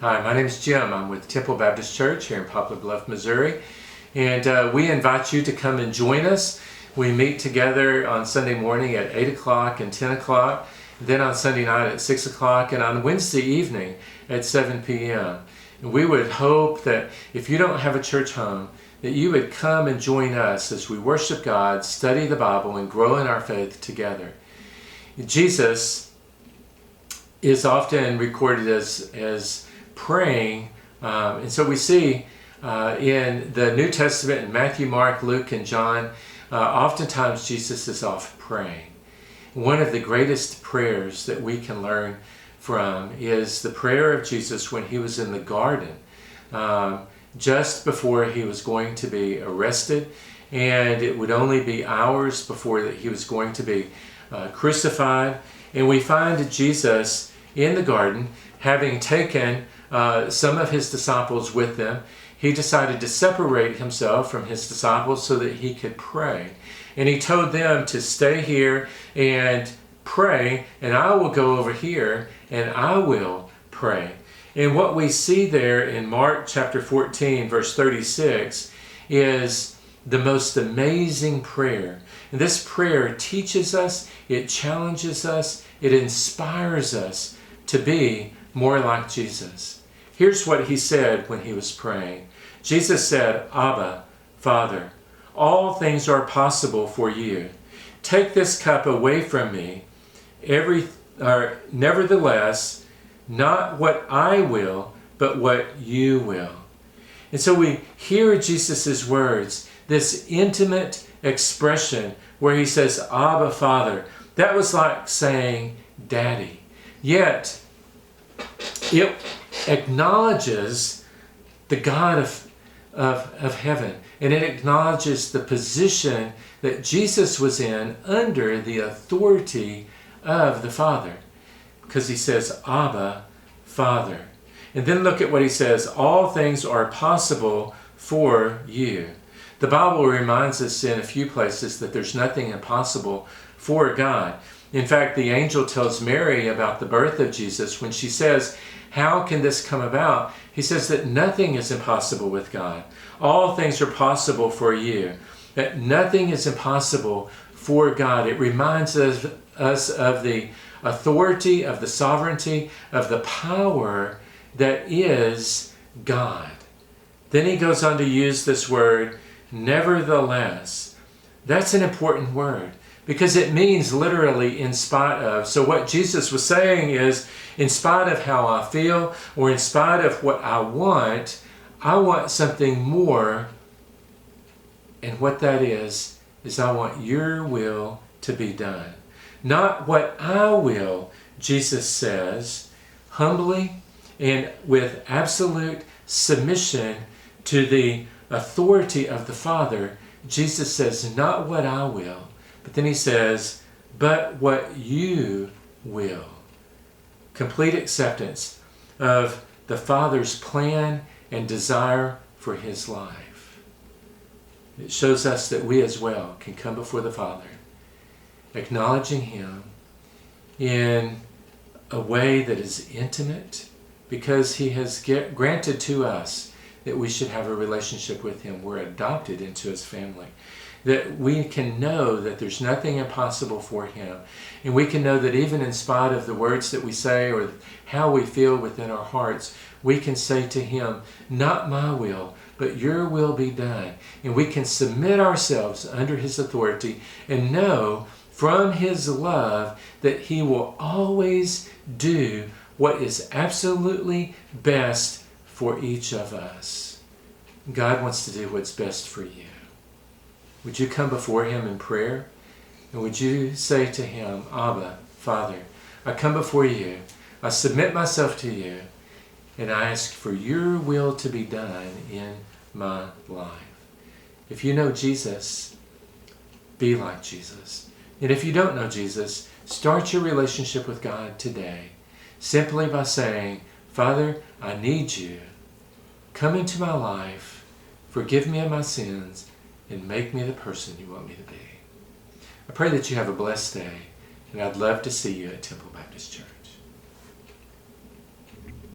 Hi, my name is Jim. I'm with Temple Baptist Church here in Poplar, Bluff, Missouri. And we invite you to come and join us. We meet together on Sunday morning at 8 o'clock and 10 o'clock, then on Sunday night at 6 o'clock, and on Wednesday evening at 7 p.m. And we would hope that if you don't have a church home, that you would come and join us as we worship God, study the Bible, and grow in our faith together. Jesus is often recorded as praying, and so we see in the New Testament in Matthew, Mark, Luke, and John, oftentimes Jesus is off praying. One of the greatest prayers that we can learn from is the prayer of Jesus when he was in the garden, just before he was going to be arrested, and it would only be hours before that he was going to be crucified. And we find Jesus in the garden, having taken some of his disciples with them. He decided to separate himself from his disciples so that he could pray. And he told them to stay here and pray, and I will go over here and I will pray. And what we see there in Mark chapter 14, verse 36, is the most amazing prayer. And this prayer teaches us, it challenges us, it inspires us to be more like Jesus. Here's what he said when he was praying. Jesus said, "Abba, Father, all things are possible for you. Take this cup away from me. Nevertheless, not what I will, but what you will." And so we hear Jesus' words, this intimate expression where he says, "Abba, Father." That was like saying, "Daddy." Yet, it acknowledges the God of heaven, and it acknowledges the position that Jesus was in under the authority of the Father, because he says, "Abba, Father." And then look at what he says, "All things are possible for you." The Bible reminds us in a few places that there's nothing impossible for God. In fact, the angel tells Mary about the birth of Jesus when she says, "How can this come about?" He says that nothing is impossible with God. All things are possible for you. That nothing is impossible for God. It reminds us of the authority, of the sovereignty, of the power that is God. Then he goes on to use this word, nevertheless. That's an important word, because it means literally in spite of. So what Jesus was saying is, in spite of how I feel, or in spite of what I want something more. And what that is I want your will to be done. Not what I will, Jesus says, humbly and with absolute submission to the authority of the Father. Jesus says, not what I will, but then he says, but what you will. Complete acceptance of the Father's plan and desire for his life. It shows us that we as well can come before the Father, acknowledging him in a way that is intimate, because he has granted to us that we should have a relationship with him. We're adopted into his family. That we can know that there's nothing impossible for him. And we can know that even in spite of the words that we say or how we feel within our hearts, we can say to him, not my will, but your will be done. And we can submit ourselves under his authority and know from his love that he will always do what is absolutely best for each of us. God wants to do what's best for you. Would you come before him in prayer? And would you say to him, Abba, Father, I come before you. I submit myself to you. And I ask for your will to be done in my life. If you know Jesus, be like Jesus. And if you don't know Jesus, start your relationship with God today, simply by saying, Father, I need you. Come into my life, forgive me of my sins, and make me the person you want me to be. I pray that you have a blessed day, and I'd love to see you at Temple Baptist Church.